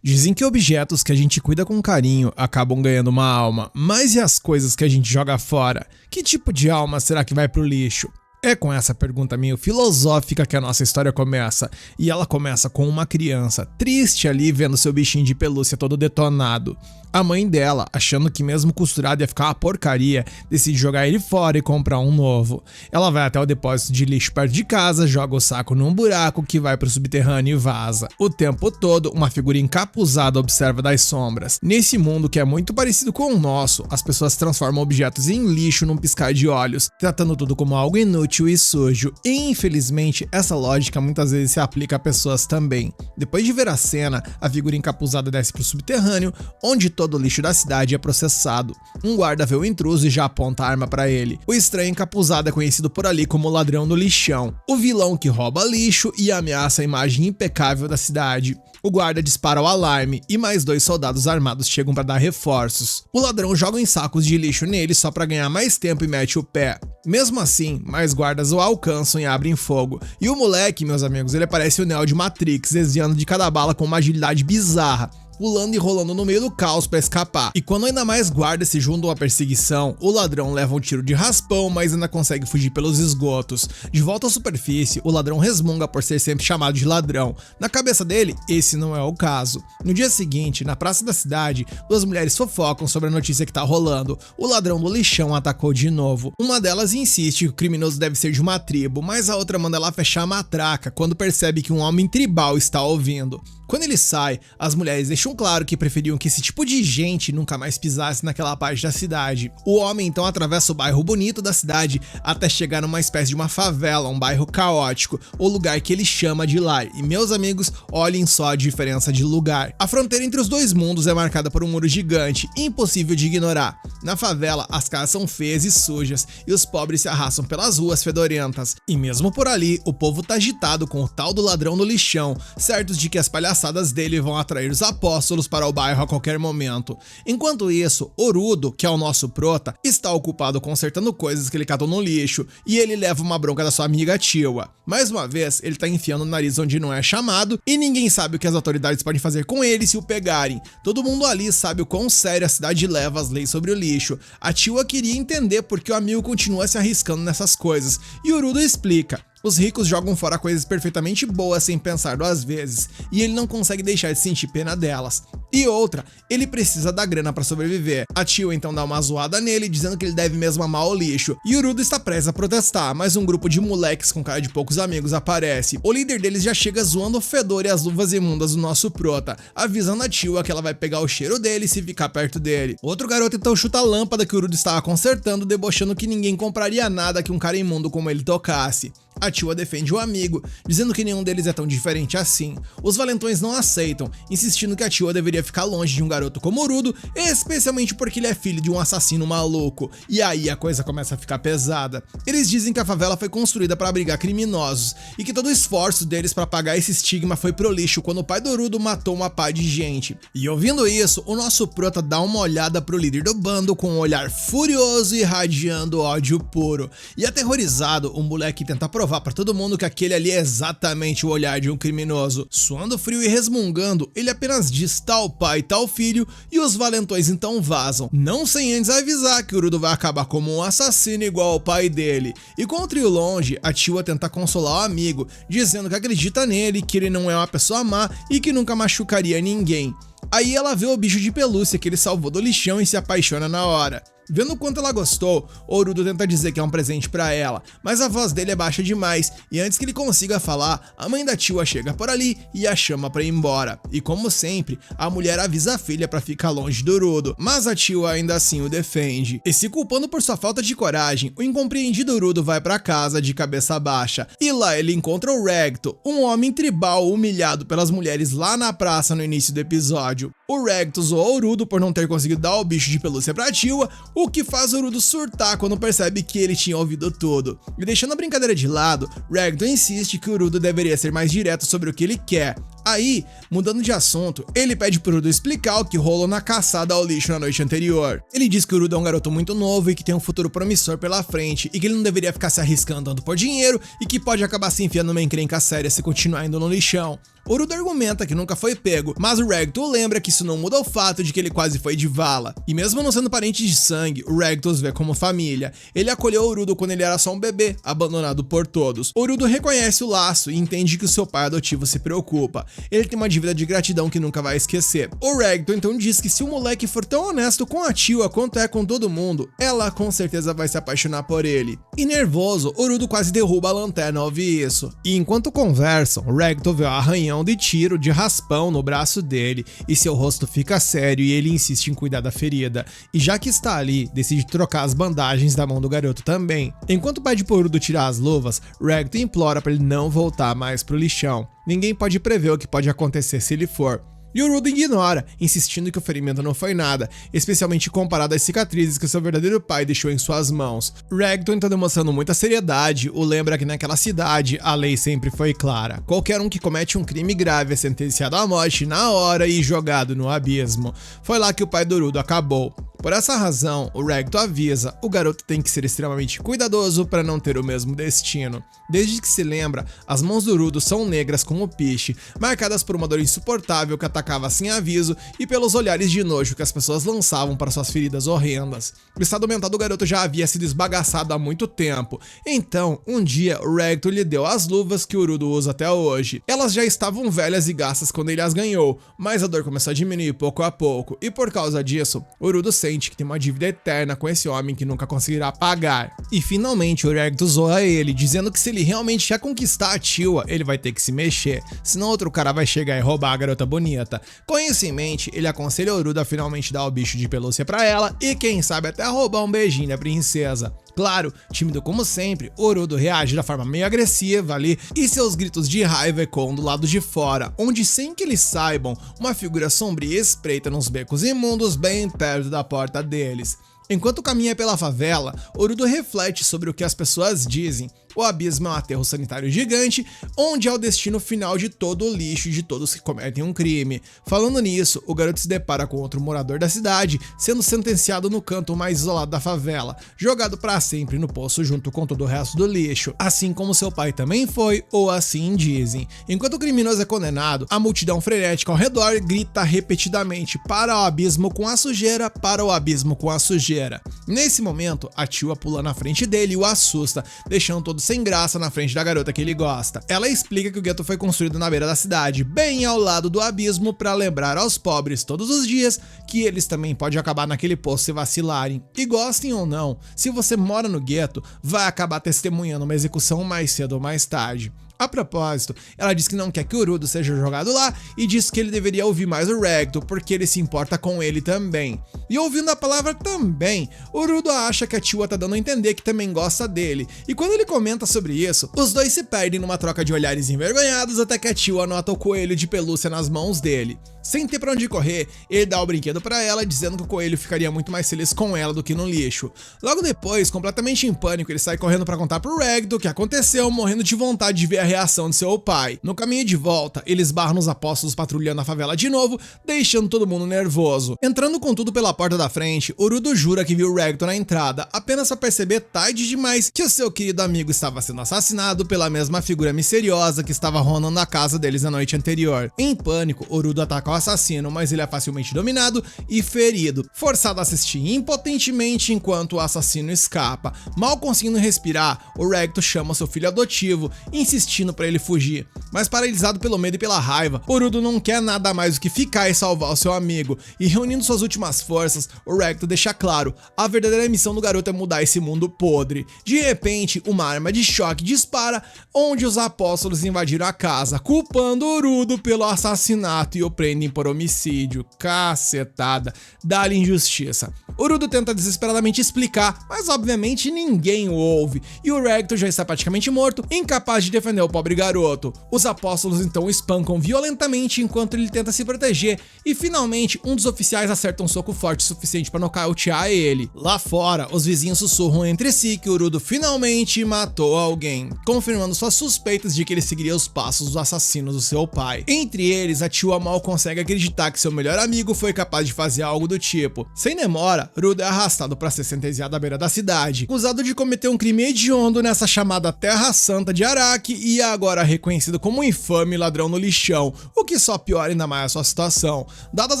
Dizem que objetos que a gente cuida com carinho acabam ganhando uma alma, mas e as coisas que a gente joga fora? Que tipo de alma será que vai pro lixo? É com essa pergunta meio filosófica que a nossa história começa, e ela começa com uma criança, triste ali vendo seu bichinho de pelúcia todo detonado. A mãe dela, achando que mesmo costurado ia ficar uma porcaria, decide jogar ele fora e comprar um novo. Ela vai até o depósito de lixo perto de casa, joga o saco num buraco que vai pro subterrâneo e vaza. O tempo todo, uma figura encapuzada observa das sombras. Nesse mundo que é muito parecido com o nosso, as pessoas transformam objetos em lixo num piscar de olhos, tratando tudo como algo inútil e sujo. E infelizmente, essa lógica muitas vezes se aplica a pessoas também. Depois de ver a cena, a figura encapuzada desce pro subterrâneo, onde todo o lixo da cidade é processado. Um guarda vê o intruso e já aponta a arma pra ele. O estranho encapuzado é conhecido por ali como o ladrão do lixão, o vilão que rouba lixo e ameaça a imagem impecável da cidade. O guarda dispara o alarme e mais 2 soldados armados chegam para dar reforços. O ladrão joga em sacos de lixo nele só para ganhar mais tempo e mete o pé. Mesmo assim, mais guardas o alcançam e abrem fogo. E o moleque, meus amigos, ele parece o Neo de Matrix, desviando de cada bala com uma agilidade bizarra, pulando e rolando no meio do caos para escapar. E quando ainda mais guardas se juntam à perseguição, o ladrão leva um tiro de raspão, mas ainda consegue fugir pelos esgotos. De volta à superfície, o ladrão resmunga por ser sempre chamado de ladrão. Na cabeça dele, esse não é o caso. No dia seguinte, na praça da cidade, 2 mulheres fofocam sobre a notícia que tá rolando. O ladrão do lixão atacou de novo. Uma delas insiste que o criminoso deve ser de uma tribo, mas a outra manda ela fechar a matraca quando percebe que um homem tribal está ouvindo. Quando ele sai, as mulheres deixam claro que preferiam que esse tipo de gente nunca mais pisasse naquela parte da cidade. O homem então atravessa o bairro bonito da cidade até chegar numa espécie de uma favela, um bairro caótico, o lugar que ele chama de lar. E meus amigos, olhem só a diferença de lugar. A fronteira entre os 2 mundos é marcada por um muro gigante, impossível de ignorar. Na favela, as casas são feias e sujas, e os pobres se arrastam pelas ruas fedorentas. E mesmo por ali, o povo tá agitado com o tal do ladrão do lixão, certos de que as palhaçadas dele vão atrair os apóstolos para o bairro a qualquer momento. Enquanto isso, Orudo, que é o nosso prota, está ocupado consertando coisas que ele catou no lixo, e ele leva uma bronca da sua amiga Tiwa. Mais uma vez, ele tá enfiando o nariz onde não é chamado, e ninguém sabe o que as autoridades podem fazer com ele se o pegarem. Todo mundo ali sabe o quão sério a cidade leva as leis sobre o lixo. A Tiwa queria entender por que o amigo continua se arriscando nessas coisas, e Orudo explica. Os ricos jogam fora coisas perfeitamente boas sem pensar 2 vezes, e ele não consegue deixar de sentir pena delas. E outra, ele precisa da grana pra sobreviver. A Tiwa então dá uma zoada nele, dizendo que ele deve mesmo amar o lixo. E Orudo está prestes a protestar, mas um grupo de moleques com cara de poucos amigos aparece. O líder deles já chega zoando o fedor e as luvas imundas do nosso prota, avisando a Tiwa que ela vai pegar o cheiro dele se ficar perto dele. Outro garoto então chuta a lâmpada que o Orudo estava consertando, debochando que ninguém compraria nada que um cara imundo como ele tocasse. A Tiwa defende o amigo, dizendo que nenhum deles é tão diferente assim. Os valentões não aceitam, insistindo que a Tiwa deveria ficar longe de um garoto como Orudo, especialmente porque ele é filho de um assassino maluco. E aí a coisa começa a ficar pesada. Eles dizem que a favela foi construída para abrigar criminosos, e que todo o esforço deles para pagar esse estigma foi pro lixo quando o pai do Orudo matou uma pá de gente. E ouvindo isso, o nosso prota dá uma olhada pro líder do bando com um olhar furioso e irradiando ódio puro. E aterrorizado, o moleque tenta provar pra todo mundo que aquele ali é exatamente o olhar de um criminoso. Suando frio e resmungando, ele apenas diz tal pai, tal filho, e os valentões então vazam, não sem antes avisar que Orudo vai acabar como um assassino igual ao pai dele. E com o trio longe, a Tiwa tenta consolar o amigo, dizendo que acredita nele, que ele não é uma pessoa má e que nunca machucaria ninguém. Aí ela vê o bicho de pelúcia que ele salvou do lixão e se apaixona na hora. Vendo o quanto ela gostou, Orudo tenta dizer que é um presente pra ela, mas a voz dele é baixa demais, e antes que ele consiga falar, a mãe da Tiwa chega por ali e a chama pra ir embora. E como sempre, a mulher avisa a filha pra ficar longe do Orudo, mas a Tiwa ainda assim o defende. E se culpando por sua falta de coragem, o incompreendido Orudo vai pra casa de cabeça baixa, e lá ele encontra o Recto, um homem tribal humilhado pelas mulheres lá na praça no início do episódio. O Recto zoou Orudo por não ter conseguido dar o bicho de pelúcia pra Tiwa, o que faz Orudo surtar quando percebe que ele tinha ouvido tudo. E deixando a brincadeira de lado, Recto insiste que Orudo deveria ser mais direto sobre o que ele quer. Aí, mudando de assunto, ele pede pro Urudo explicar o que rolou na caçada ao lixo na noite anterior. Ele diz que o Urudo é um garoto muito novo e que tem um futuro promissor pela frente e que ele não deveria ficar se arriscando tanto por dinheiro e que pode acabar se enfiando numa encrenca séria se continuar indo no lixão. Urudo argumenta que nunca foi pego, mas o Ragdoll lembra que isso não muda o fato de que ele quase foi de vala. E mesmo não sendo parente de sangue, o Ragdoll os vê como família. Ele acolheu o Urudo quando ele era só um bebê, abandonado por todos. O Urudo reconhece o laço e entende que o seu pai adotivo se preocupa. Ele tem uma dívida de gratidão que nunca vai esquecer. O Ragdoll então diz que se o moleque for tão honesto com a Tiwa quanto é com todo mundo, ela com certeza vai se apaixonar por ele. E nervoso, Urudo quase derruba a lanterna ao ouvir isso. E enquanto conversam, o Ragdoll vê o arranhão de tiro de raspão no braço dele e seu rosto fica sério e ele insiste em cuidar da ferida. E já que está ali, decide trocar as bandagens da mão do garoto também. Enquanto pede pro Urudo tirar as luvas, Ragdoll implora para ele não voltar mais pro lixão. Ninguém pode prever o que pode acontecer se ele for. E o Urudo ignora, insistindo que o ferimento não foi nada, especialmente comparado às cicatrizes que seu verdadeiro pai deixou em suas mãos. Ragdoll, então demonstrando muita seriedade, o lembra que naquela cidade a lei sempre foi clara. Qualquer um que comete um crime grave é sentenciado à morte na hora e jogado no abismo. Foi lá que o pai do Urudo acabou. Por essa razão, o Ragdoll avisa, o garoto tem que ser extremamente cuidadoso para não ter o mesmo destino. Desde que se lembra, as mãos do Urudo são negras como piche, marcadas por uma dor insuportável que atacava sem aviso e pelos olhares de nojo que as pessoas lançavam para suas feridas horrendas. O estado mental do garoto já havia sido esbagaçado há muito tempo, então, um dia, o Ragdoll lhe deu as luvas que o Urudo usa até hoje. Elas já estavam velhas e gastas quando ele as ganhou, mas a dor começou a diminuir pouco a pouco, e por causa disso, o Urudo sente que tem uma dívida eterna com esse homem que nunca conseguirá pagar. E finalmente o Ragdoll zoa ele, dizendo que se ele realmente quer conquistar a Tiwa, ele vai ter que se mexer, senão outro cara vai chegar e roubar a garota bonita. Com isso em mente, ele aconselha o Urudo a finalmente dar o bicho de pelúcia pra ela e quem sabe até roubar um beijinho da princesa. Claro, tímido como sempre, o Urudo reage da forma meio agressiva ali e seus gritos de raiva ecoam do lado de fora, onde sem que eles saibam, uma figura sombria espreita nos becos imundos bem perto da porta deles. Enquanto caminha pela favela, Urudo reflete sobre o que as pessoas dizem. O abismo é um aterro sanitário gigante, onde é o destino final de todo o lixo e de todos que cometem um crime. Falando nisso, o garoto se depara com outro morador da cidade, sendo sentenciado no canto mais isolado da favela, jogado para sempre no poço junto com todo o resto do lixo, assim como seu pai também foi, ou assim dizem. Enquanto o criminoso é condenado, a multidão frenética ao redor grita repetidamente: para o abismo com a sujeira, para o abismo com a sujeira. Nesse momento, a Tiwa pula na frente dele e o assusta, deixando todo sem graça na frente da garota que ele gosta. Ela explica que o gueto foi construído na beira da cidade, bem ao lado do abismo, para lembrar aos pobres todos os dias que eles também podem acabar naquele poço se vacilarem. E gostem ou não, se você mora no gueto, vai acabar testemunhando uma execução mais cedo ou mais tarde. A propósito, ela diz que não quer que o Urudo seja jogado lá e diz que ele deveria ouvir mais o Ragdoll porque ele se importa com ele também. E ouvindo a palavra também, o Urudo acha que a Tiwa tá dando a entender que também gosta dele. E quando ele comenta sobre isso, os dois se perdem numa troca de olhares envergonhados até que a Tiwa nota o coelho de pelúcia nas mãos dele. Sem ter pra onde correr, ele dá o brinquedo pra ela, dizendo que o coelho ficaria muito mais feliz com ela do que no lixo. Logo depois, completamente em pânico, ele sai correndo pra contar pro Ragdoll o que aconteceu, morrendo de vontade de ver a reação de seu pai. No caminho de volta, ele esbarra nos apóstolos patrulhando a favela de novo, deixando todo mundo nervoso. Entrando com tudo pela porta da frente, Urudo jura que viu o Ragdoll na entrada, apenas pra perceber tarde demais que o seu querido amigo estava sendo assassinado pela mesma figura misteriosa que estava rondando a casa deles na noite anterior. Em pânico, Urudo ataca o assassino, mas ele é facilmente dominado e ferido, forçado a assistir impotentemente enquanto o assassino escapa. Mal conseguindo respirar, o Ragdoll chama seu filho adotivo, insistindo para ele fugir. Mas paralisado pelo medo e pela raiva, Urudo não quer nada mais do que ficar e salvar o seu amigo, e reunindo suas últimas forças, o Ragdoll deixa claro, a verdadeira missão do garoto é mudar esse mundo podre. De repente, uma arma de choque dispara, onde os apóstolos invadiram a casa, culpando Urudo pelo assassinato e o prendem prendem por homicídio. Cacetada, dá-lhe injustiça. Urudo tenta desesperadamente explicar, mas obviamente ninguém o ouve, e o Ragtor já está praticamente morto, incapaz de defender o pobre garoto. Os apóstolos então o espancam violentamente enquanto ele tenta se proteger, e finalmente um dos oficiais acerta um soco forte o suficiente para nocautear ele. Lá fora, os vizinhos sussurram entre si que Urudo finalmente matou alguém, confirmando suas suspeitas de que ele seguiria os passos dos assassinos do seu pai. Entre eles, a Tia mal consegue acreditar que seu melhor amigo foi capaz de fazer algo do tipo. Sem demora, Urudo é arrastado para ser sentenciado à beira da cidade, acusado de cometer um crime hediondo nessa chamada Terra Santa de Araki e agora reconhecido como um infame ladrão no lixão, o que só piora ainda mais a sua situação. Dadas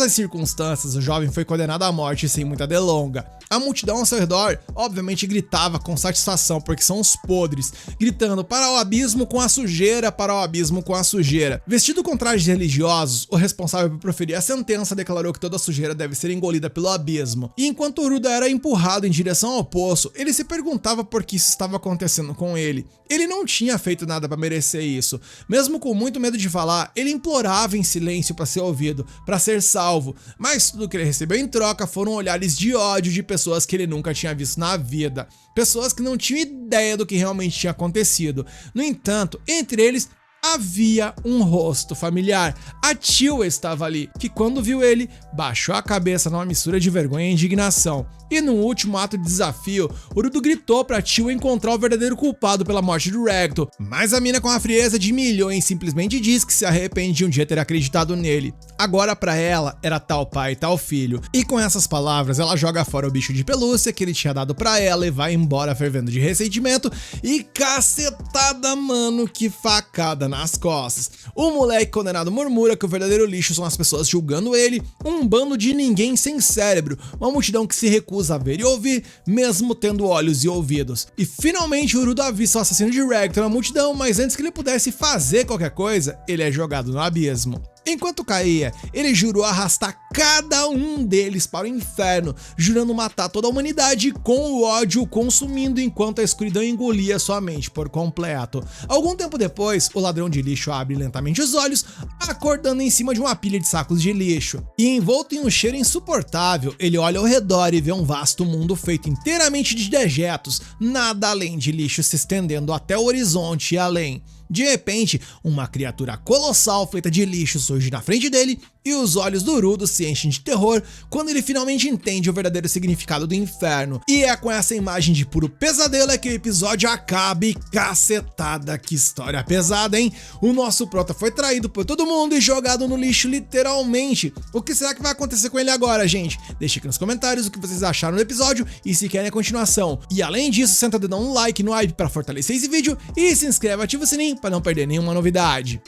as circunstâncias, o jovem foi condenado à morte sem muita delonga. A multidão ao seu redor, obviamente, gritava com satisfação, porque são os podres, gritando para o abismo com a sujeira, para o abismo com a sujeira. Vestido com trajes religiosos, o responsável por proferir a sentença declarou que toda a sujeira deve ser engolida pelo abismo. E enquanto Urudo era empurrado em direção ao poço, ele se perguntava por que isso estava acontecendo com ele. Ele não tinha feito nada para merecer isso. Mesmo com muito medo de falar, ele implorava em silêncio para ser ouvido, para ser salvo, mas tudo que ele recebeu em troca foram olhares de ódio de pessoas que ele nunca tinha visto na vida, pessoas que não tinham ideia do que realmente tinha acontecido. No entanto, entre eles havia um rosto familiar. A Tia estava ali, que quando viu ele, baixou a cabeça numa mistura de vergonha e indignação. E no último ato de desafio, Urudo gritou pra Tia encontrar o verdadeiro culpado pela morte do Ragtor, mas a mina com a frieza de milhões simplesmente diz que se arrepende de um dia ter acreditado nele. Agora pra ela, era tal pai e tal filho. E com essas palavras, ela joga fora o bicho de pelúcia que ele tinha dado pra ela e vai embora fervendo de ressentimento e cacetada, mano, que facada nas costas. O moleque condenado murmura que o verdadeiro lixo são as pessoas julgando ele, um bando de ninguém sem cérebro, uma multidão que se recusa a ver e ouvir, mesmo tendo olhos e ouvidos. E finalmente Urudo avista o assassino de Ragtor na multidão, mas antes que ele pudesse fazer qualquer coisa, ele é jogado no abismo. Enquanto caía, ele jurou arrastar cada um deles para o inferno, jurando matar toda a humanidade com o ódio consumindo enquanto a escuridão engolia sua mente por completo. Algum tempo depois, o ladrão de lixo abre lentamente os olhos, acordando em cima de uma pilha de sacos de lixo. E envolto em um cheiro insuportável, ele olha ao redor e vê um vasto mundo feito inteiramente de dejetos, nada além de lixo se estendendo até o horizonte e além. De repente, uma criatura colossal feita de lixo surge na frente dele e os olhos do Urudo se enchem de terror quando ele finalmente entende o verdadeiro significado do inferno. E é com essa imagem de puro pesadelo que o episódio acaba e cacetada, que história pesada, hein? O nosso prota foi traído por todo mundo e jogado no lixo literalmente. O que será que vai acontecer com ele agora, gente? Deixe aqui nos comentários o que vocês acharam do episódio e se querem a continuação. E além disso, senta o dedão no like no hype para fortalecer esse vídeo e se inscreve, ativa o sininho para não perder nenhuma novidade.